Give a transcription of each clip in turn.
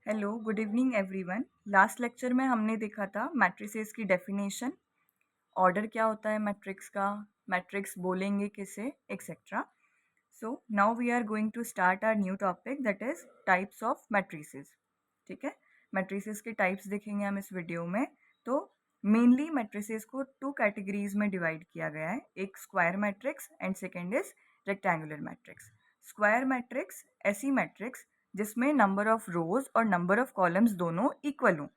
Hello, good evening everyone. Last lecture में हमने देखा था मैट्रिसेस की डेफिनेशन, ऑर्डर क्या होता है मैट्रिक्स का, मैट्रिक्स बोलेंगे किसे, etcetera. So now we are going to start our new topic that is types of matrices. ठीक है, मैट्रिसेस के टाइप्स देखेंगे हम इस वीडियो में। तो मेनली मैट्रिसेस को टू कैटेगरीज में डिवाइड किया गया है, एक square matrix and second is rectangular matrix. Square matrix ऐसी मैट्रिक्स जिसमें नंबर ऑफ रोज और नंबर ऑफ कॉलम्स दोनों इक्वल हों,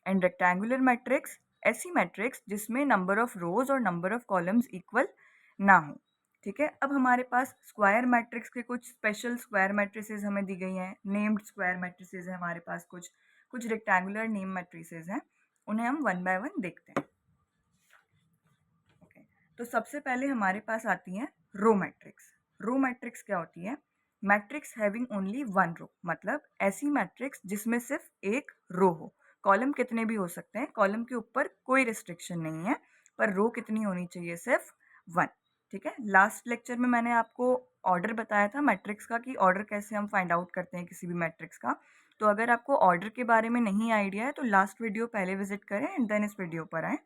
एंड रेक्टेंगुलर मैट्रिक्स ऐसी मैट्रिक्स जिसमें नंबर ऑफ रोज और नंबर ऑफ कॉलम्स इक्वल ना हो। ठीक है, अब हमारे पास स्क्वायर मैट्रिक्स के कुछ स्पेशल स्क्वायर मैट्रिसेस हमें दी गई हैं, नेम्ड स्क्वायर मैट्रिसेस हैं हमारे पास, कुछ कुछ रेक्टेंगुलर नेम मैट्रिसेस हैं, उन्हें हम वन बाय वन देखते हैं। ओके, तो सबसे पहले हमारे पास आती हैं रो मैट्रिक्स। रो मैट्रिक्स क्या होती है? Matrix having only one row, मतलब ऐसी मैट्रिक्स जिसमें सिर्फ एक रो हो। कॉलम कितने भी हो सकते हैं, कॉलम के ऊपर कोई रिस्ट्रिक्शन नहीं है, पर रो कितनी होनी चाहिए? सिर्फ वन। ठीक है, लास्ट लेक्चर में मैंने आपको ऑर्डर बताया था मैट्रिक्स का, कि ऑर्डर कैसे हम फाइंड आउट करते हैं किसी भी मैट्रिक्स का। तो अगर आपको ऑर्डर के बारे में नहीं आइडिया है तो लास्ट वीडियो पहले विजिट करें एंड देन इस वीडियो पर आएँ।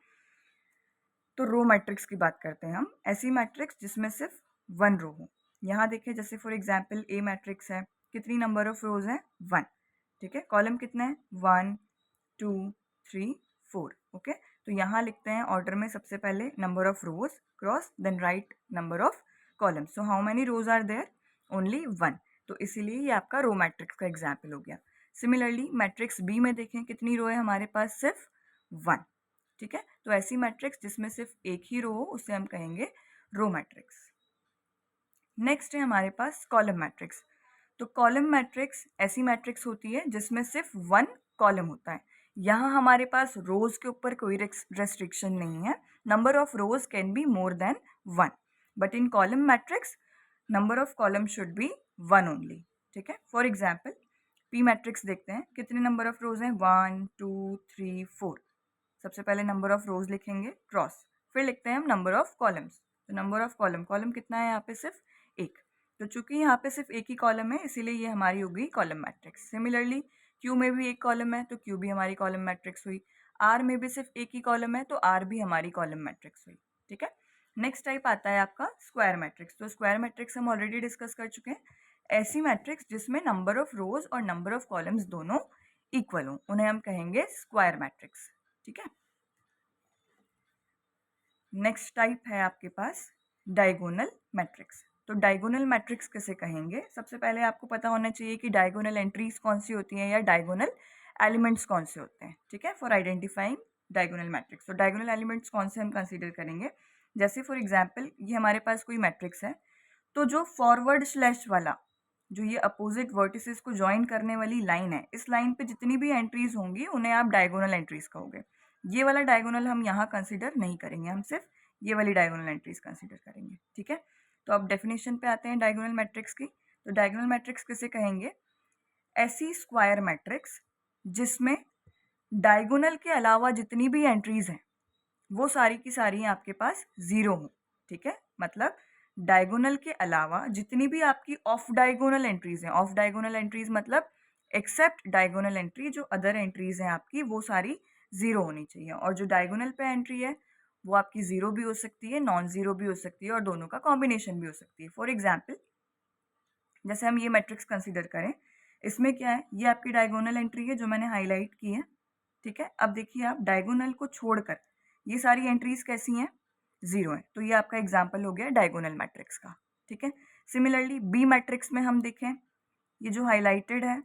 तो रो मैट्रिक्स की बात करते हैं हम, ऐसी मैट्रिक्स जिसमें सिर्फ वन रो हो। यहाँ देखिए, जैसे फॉर एग्जांपल ए मैट्रिक्स है, कितनी नंबर ऑफ रोज है? वन। ठीक है, कॉलम कितने हैं? 1 2 3 4। ओके, तो यहाँ लिखते हैं ऑर्डर में, सबसे पहले number of rows cross then write number of columns. So how many rows are there? Only one. तो इसीलिए ये आपका रो मैट्रिक्स का एग्जाम्पल हो गया। सिमिलरली मैट्रिक्स बी में देखें, कितनी रो है हमारे पास? सिर्फ वन। ठीक है, तो ऐसी मैट्रिक्स जिसमें सिर्फ एक ही रो हो उसे हम कहेंगे रो मैट्रिक्स। नेक्स्ट है हमारे पास कॉलम मैट्रिक्स। तो कॉलम मैट्रिक्स ऐसी मैट्रिक्स होती है जिसमें सिर्फ वन कॉलम होता है। यहाँ हमारे पास रोज के ऊपर कोई रेस्ट्रिक्शन नहीं है, number of rose can be more than one, but in column matrix number of column should be one only. ठीक है, फॉर एग्जाम्पल पी मैट्रिक्स देखते हैं, कितने नंबर ऑफ रोज हैं? 1 2 3 4। सबसे पहले नंबर ऑफ रोज लिखेंगे क्रॉस, फिर लिखते हैं हम नंबर ऑफ कॉलम्स। तो नंबर ऑफ कॉलम, कॉलम कितना है यहाँ पे? सिर्फ एक। तो चूंकि यहाँ पे सिर्फ एक ही कॉलम है इसीलिए ये हमारी हो गई कॉलम मैट्रिक्स। सिमिलरली क्यू में भी एक कॉलम है तो क्यू भी हमारी कॉलम मैट्रिक्स हुई। आर में भी सिर्फ एक ही कॉलम है तो आर भी हमारी कॉलम मैट्रिक्स हुई। ठीक है, नेक्स्ट टाइप आता है आपका स्क्वायर मैट्रिक्स। तो स्क्वायर मैट्रिक्स हम ऑलरेडी डिस्कस कर चुके हैं, ऐसी मैट्रिक्स जिसमें नंबर ऑफ रोज और नंबर ऑफ कॉलम्स दोनों इक्वल हो, उन्हें हम कहेंगे स्क्वायर मैट्रिक्स। ठीक है, नेक्स्ट टाइप है आपके पास डायगोनल मैट्रिक्स। तो डायगोनल मैट्रिक्स किसे कहेंगे? सबसे पहले आपको पता होना चाहिए कि डायगोनल एंट्रीज कौन सी होती हैं या डायगोनल एलिमेंट्स कौन से होते हैं। ठीक है, फॉर आइडेंटिफाइंग डायगोनल मैट्रिक्स। तो डायगोनल एलिमेंट्स कौन से हम कंसीडर करेंगे? जैसे फॉर एग्जाम्पल ये हमारे पास कोई मैट्रिक्स है, तो जो फॉरवर्ड स्लैश वाला, जो ये अपोजिट वर्टिसेस को ज्वाइन करने वाली लाइन है, इस लाइन पे जितनी भी एंट्रीज होंगी उन्हें आप डायगोनल एंट्रीज कहोगे। ये वाला डायगोनल हम यहाँ कंसीडर नहीं करेंगे, हम सिर्फ ये वाली डायगोनल एंट्रीज कंसीडर करेंगे। ठीक है, तो अब डेफिनेशन पे आते हैं डायगोनल मैट्रिक्स की। तो डायगोनल मैट्रिक्स किसे कहेंगे? ऐसी स्क्वायर मैट्रिक्स जिसमें डायगोनल के अलावा जितनी भी एंट्रीज हैं वो सारी की सारी आपके पास जीरो हो। ठीक है, मतलब डायगोनल के अलावा जितनी भी आपकी ऑफ डायगोनल एंट्रीज हैं, ऑफ डायगोनल एंट्रीज मतलब एक्सेप्ट डायगोनल एंट्री, जो अदर एंट्रीज हैं आपकी वो सारी जीरो होनी चाहिए। और जो डायगोनल पे एंट्री है वो आपकी जीरो भी हो सकती है, नॉन जीरो भी हो सकती है, और दोनों का कॉम्बिनेशन भी हो सकती है। फॉर एग्जाम्पल जैसे हम ये मैट्रिक्स कंसिडर करें, इसमें क्या है? ये आपकी डायगोनल एंट्री है जो मैंने हाईलाइट की है। ठीक है, अब देखिए आप डायगोनल को छोड़कर ये सारी एंट्रीज कैसी हैं? जीरो है। तो ये आपका एग्जाम्पल हो गया डायगोनल मैट्रिक्स का। ठीक है, सिमिलरली बी मैट्रिक्स में हम देखें, ये जो हाईलाइटेड है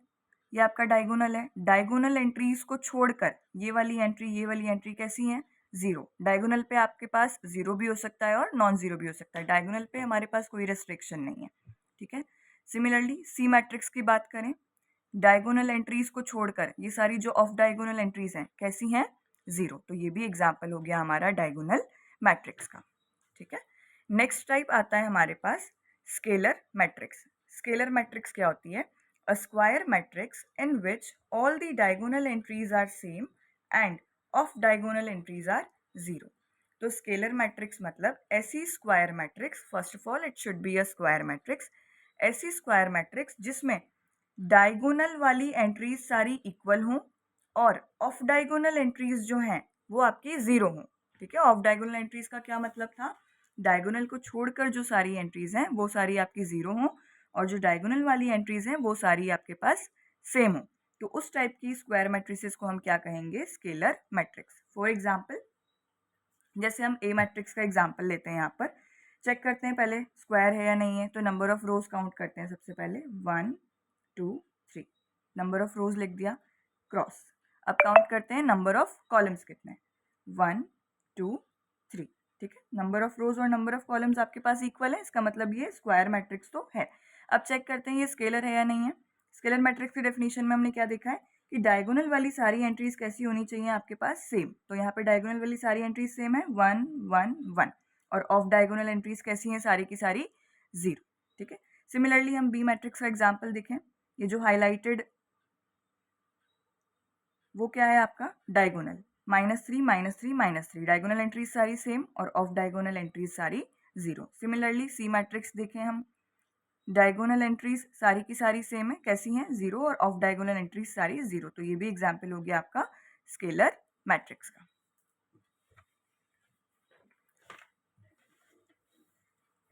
ये आपका डायगोनल है। डायगोनल एंट्रीज को छोड़कर ये वाली एंट्री कैसी है? जीरो। डायगोनल पे आपके पास जीरो भी हो सकता है और नॉन जीरो भी हो सकता है, डायगोनल पे हमारे पास कोई रेस्ट्रिक्शन नहीं है। ठीक है, सिमिलरली सी मैट्रिक्स की बात करें, डायगोनल एंट्रीज को छोड़कर ये सारी जो ऑफ डायगोनल एंट्रीज हैं कैसी हैं? जीरो। तो ये भी एग्जाम्पल हो गया हमारा डायगोनल मैट्रिक्स का। ठीक है, नेक्स्ट टाइप आता है हमारे पास स्केलर मैट्रिक्स। स्केलर मैट्रिक्स क्या होती है? A square matrix in which all the diagonal entries are same and off diagonal entries are zero. तो स्केलर मैट्रिक्स मतलब ऐसी square matrix, first of all it should be a square matrix, ऐसी square matrix जिसमें diagonal वाली entries सारी equal हों और of diagonal entries जो हैं वो आपकी ज़ीरो हों। ठीक है, ऑफ डायगोनल एंट्रीज का क्या मतलब था, डायगोनल को छोड़कर जो सारी एंट्रीज हैं वो सारी आपकी ज़ीरो हों और जो डायगोनल वाली एंट्रीज हैं वो सारी आपके पास सेम हो। तो उस टाइप की स्क्वायर मैट्रिसेस को हम क्या कहेंगे, स्केलर मैट्रिक्स। फॉर एग्जाम्पल, जैसे हम ए मैट्रिक्स का एग्जाम्पल लेते हैं, यहाँ पर चेक करते हैं पहले स्क्वायर है या नहीं है। तो नंबर ऑफ रोज काउंट करते हैं सबसे पहले, 1 2 3, नंबर ऑफ रोज लिख दिया क्रॉस। अब काउंट करते हैं नंबर ऑफ कॉलम्स कितने, 1 2 3। ठीक है, नंबर ऑफ रोज और नंबर ऑफ कॉलम्स आपके पास इक्वल है, इसका मतलब ये स्क्वायर मैट्रिक्स तो है। अब चेक करते हैं ये स्केलर है या नहीं है। स्केलर मैट्रिक्स की डेफिनेशन में हमने क्या देखा है कि डायगोनल वाली सारी एंट्रीज कैसी होनी चाहिए आपके पास, सेम। तो यहाँ पे डायगोनल वाली सारी एंट्रीज सेम है, 1 1 1, और ऑफ डायगोनल एंट्रीज कैसी हैं, सारी की सारी 0। ठीक है, सिमिलरली हम बी मैट्रिक्स का एग्जांपल देखें, ये जो हाईलाइटेड वो क्या है आपका डायगोनल, -3 -3 -3, डायगोनल एंट्रीज सारी सेम और ऑफ डायगोनल एंट्रीज सारी 0। सिमिलरली सी मैट्रिक्स देखें हम, डायगोनल एंट्रीज सारी की सारी सेम है, कैसी हैं, 0, और ऑफ डायगोनल एंट्रीज सारी 0। तो ये भी एग्जाम्पल हो गया आपका स्केलर मैट्रिक्स का।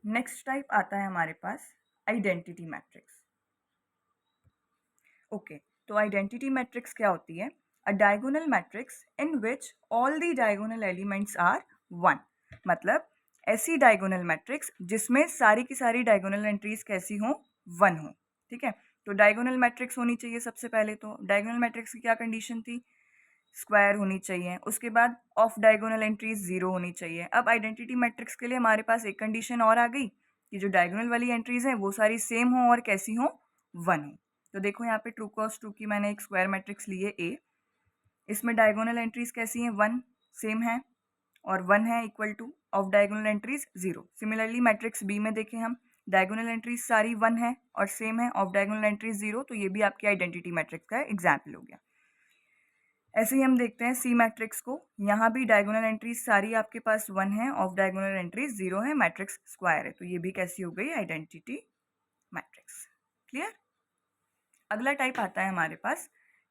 नेक्स्ट टाइप आता है हमारे पास आइडेंटिटी मैट्रिक्स। ओके, तो आइडेंटिटी मैट्रिक्स क्या होती है, a diagonal matrix in which all the diagonal elements are 1। मतलब ऐसी डायगोनल मैट्रिक्स जिसमें सारी की सारी डायगोनल एंट्रीज कैसी हों, 1 हो। ठीक है, तो डायगोनल मैट्रिक्स होनी चाहिए सबसे पहले। तो डायगोनल मैट्रिक्स की क्या कंडीशन थी, स्क्वायर होनी चाहिए, उसके बाद ऑफ डायगोनल एंट्रीज 0 होनी चाहिए। अब आइडेंटिटी मैट्रिक्स के लिए हमारे पास एक कंडीशन और आ गई कि जो डायगोनल वाली एंट्रीज हैं वो सारी सेम हो और कैसी हो, 1 हो। तो देखो यहाँ पे ट्रू क्रॉस ट्रू की मैंने एक स्क्वायर मैट्रिक्स ली है ए, इसमें डायगोनल एंट्रीज कैसी हैं, 1 सेम है और 1 है equal to off diagonal entries 0। Similarly matrix B में देखें हम, डायगोनल एंट्रीज सारी 1 है और सेम है, ऑफ डायगोनल एंट्रीज 0। तो ये भी आपकी आइडेंटिटी मैट्रिक्स का एग्जाम्पल हो गया। ऐसे ही हम देखते हैं सी मैट्रिक्स को, यहाँ भी डायगोनल एंट्रीज सारी आपके पास 1 है, ऑफ डायगोनल एंट्रीज 0 है, मैट्रिक्स स्क्वायर है। तो ये भी कैसी हो गई, आइडेंटिटी मैट्रिक्स। क्लियर। अगला टाइप आता है हमारे पास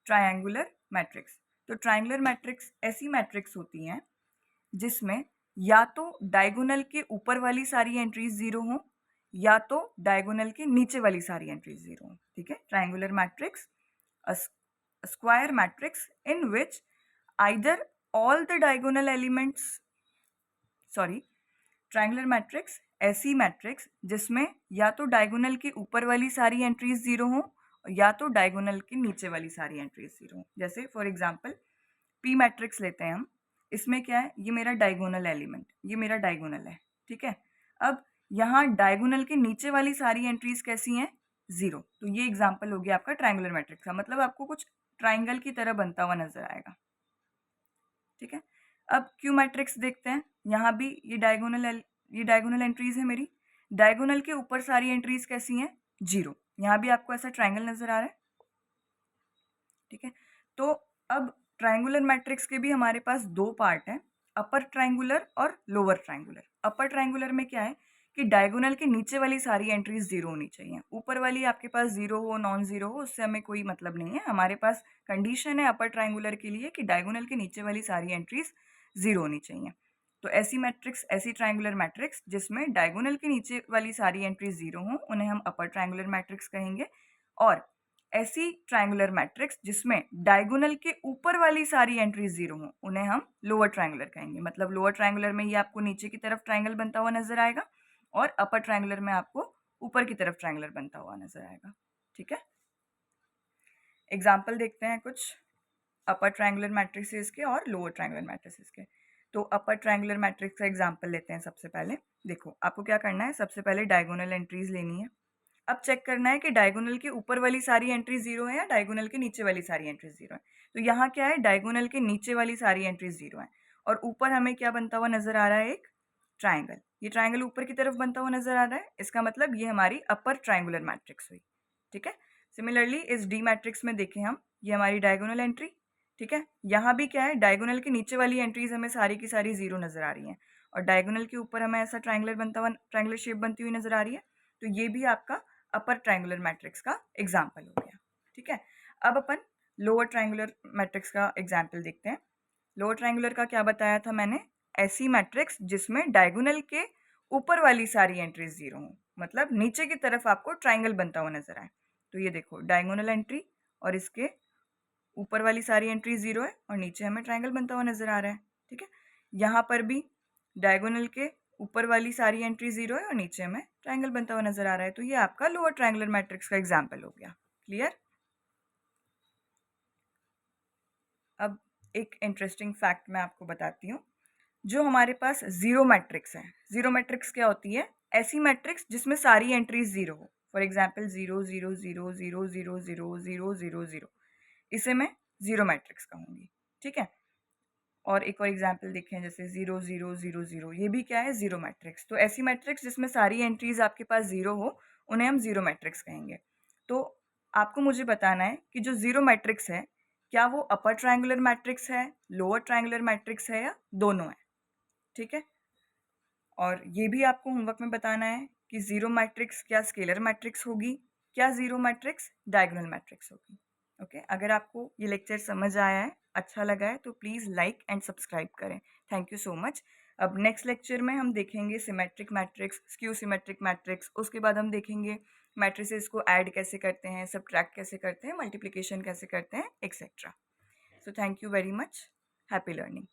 ट्रायंगुलर मैट्रिक्स। तो ट्रायंगुलर मैट्रिक्स ऐसी मैट्रिक्स होती हैं जिसमें या तो डायगोनल के ऊपर वाली सारी एंट्रीज 0 हो या तो डायगोनल के नीचे वाली सारी एंट्रीज 0 हो। ठीक है, triangular matrix, square matrix in which either all the diagonal elements, sorry, triangular matrix ऐसी मैट्रिक्स जिसमें या तो डायगोनल के ऊपर वाली सारी एंट्रीज 0 हो या तो डायगोनल के नीचे वाली सारी एंट्रीज 0 हो। जैसे फॉर एग्जांपल पी मैट्रिक्स लेते हैं हम, इसमें क्या है, ये मेरा डायगोनल एलिमेंट, ये मेरा डायगोनल है। ठीक है, अब यहाँ डायगोनल के नीचे वाली सारी एंट्रीज कैसी हैं, 0। तो ये एग्जाम्पल हो गया आपका ट्रायंगुलर मैट्रिक्स का, मतलब आपको कुछ ट्राइंगल की तरह बनता हुआ नजर आएगा। ठीक है, अब क्यू मैट्रिक्स देखते हैं, यहाँ भी ये डायगोनल एंट्रीज है मेरी, डायगोनल के ऊपर सारी एंट्रीज कैसी हैं, 0। यहाँ भी आपको ऐसा ट्राइंगल नजर आ रहा है। ठीक है, तो अब ट्राइंगुलर मैट्रिक्स के भी हमारे पास दो पार्ट हैं, अपर ट्राइंगुलर और लोअर ट्राइंगुलर। अपर ट्राइंगुलर में क्या है कि डायगोनल के नीचे वाली सारी एंट्रीज 0 होनी चाहिए, ऊपर वाली आपके पास 0 हो नॉन 0 हो उससे हमें कोई मतलब नहीं है। हमारे पास कंडीशन है अपर ट्राइंगुलर के लिए कि डायगोनल के नीचे वाली सारी एंट्रीज 0 होनी चाहिए। तो ऐसी मैट्रिक्स, ऐसी ट्राइंगुलर मैट्रिक्स जिसमें डायगोनल के नीचे वाली सारी एंट्रीज 0 हो उन्हें हम अपर ट्राइंगुलर मैट्रिक्स कहेंगे, और ऐसी ट्राइंगुलर मैट्रिक्स जिसमें डायगोनल के ऊपर वाली सारी एंट्रीज 0 हो उन्हें हम लोअर ट्राइंगुलर कहेंगे। मतलब लोअर ट्राइंगुलर में ये आपको नीचे की तरफ ट्राइंगल बनता हुआ नजर आएगा और अपर ट्राइंगुलर में आपको ऊपर की तरफ ट्राइंगुलर बनता हुआ नजर आएगा। ठीक है, एग्जाम्पल देखते हैं कुछ अपर ट्राइंगुलर मैट्रिसेस के और लोअर ट्राइंगुलर मैट्रिसेस के। तो अपर ट्राइंगुलर मैट्रिक्स का एग्जाम्पल लेते हैं। सबसे पहले देखो आपको क्या करना है, सबसे पहले डायगोनल एंट्रीज लेनी है। अब चेक करना है कि डायगोनल के ऊपर वाली सारी एंट्री 0 है या डायगोनल के नीचे वाली सारी एंट्री 0 है। तो यहाँ क्या है, डायगोनल के नीचे वाली सारी एंट्री 0 है और ऊपर हमें क्या बनता हुआ नजर आ रहा है, एक ट्राइंगल। ये ट्राइंगल ऊपर की तरफ बनता हुआ नजर आ रहा है, इसका मतलब ये हमारी अपर ट्राइंगुलर मैट्रिक्स हुई। ठीक है, सिमिलरली इस डी मैट्रिक्स में देखें हम, ये हमारी डायगोनल एंट्री। ठीक है, यहाँ भी क्या है, डायगोनल के नीचे वाली एंट्रीज हमें सारी की सारी 0 नजर आ रही हैं और डायगोनल के ऊपर हमें ऐसा ट्राइंगुलर बनता हुआ, ट्राइंगुलर शेप बनती हुई नजर आ रही है। तो ये भी आपका अपर ट्राइंगुलर मैट्रिक्स का एग्जाम्पल हो गया। ठीक है। अब अपन लोअर ट्रायंगुलर मैट्रिक्स का एग्जाम्पल देखते हैं। लोअर ट्रायंगुलर का क्या बताया था मैंने? ऐसी मैट्रिक्स जिसमें डायगोनल के ऊपर वाली सारी एंट्रीज जीरो हों, मतलब नीचे की तरफ आपको ट्रायंगल बनता हुआ नजर आए। तो ये देखो डायगोनल एंट्री और इसके ऊपर वाली सारी एंट्री जीरो है और नीचे हमें ट्रायंगल बनता हुआ नजर आ रहा है। ठीक है, यहाँ पर भी डायगोनल के ऊपर वाली सारी एंट्री जीरो है और नीचे हमें ट्रायंगल बनता हुआ नजर आ रहा है। तो ये आपका लोअर ट्रायंगुलर मैट्रिक्स का एग्जाम्पल हो गया। क्लियर? अब एक इंटरेस्टिंग फैक्ट मैं आपको बताती हूँ। जो हमारे पास जीरो मैट्रिक्स है, जीरो मैट्रिक्स क्या होती है? ऐसी मैट्रिक्स जिसमें सारी एंट्रीज जीरो हो। फॉर एग्जाम्पल 0 0 0 0 0 0 0 0 0 इसे मैं जीरो मैट्रिक्स कहूँगी। ठीक है, और एक और एग्जाम्पल देखें जैसे 0 0 0 0, ये भी क्या है? Zero matrix. तो ऐसी मैट्रिक्स जिसमें सारी एंट्रीज आपके पास जीरो हो उन्हें हम जीरो मैट्रिक्स कहेंगे। तो आपको मुझे बताना है कि जो जीरो मैट्रिक्स है क्या वो अपर ट्रायंगुलर मैट्रिक्स है, लोअर ट्रायंगुलर मैट्रिक्स है या दोनों है। ठीक है, और ये भी आपको होमवर्क में बताना है कि जीरो मैट्रिक्स क्या स्केलर मैट्रिक्स होगी, क्या जीरो मैट्रिक्स डायगोनल मैट्रिक्स होगी। ओके, अगर आपको ये लेक्चर समझ आया है, अच्छा लगा है, तो प्लीज़ लाइक एंड सब्सक्राइब करें। Thank you so much. अब नेक्स्ट लेक्चर में हम देखेंगे symmetric matrix, skew symmetric matrix, उसके बाद हम देखेंगे मैट्रिसेस को ऐड कैसे करते हैं, सबट्रैक्ट कैसे करते हैं, मल्टीप्लिकेशन कैसे करते हैं, etcetera. So thank you very much. Happy learning.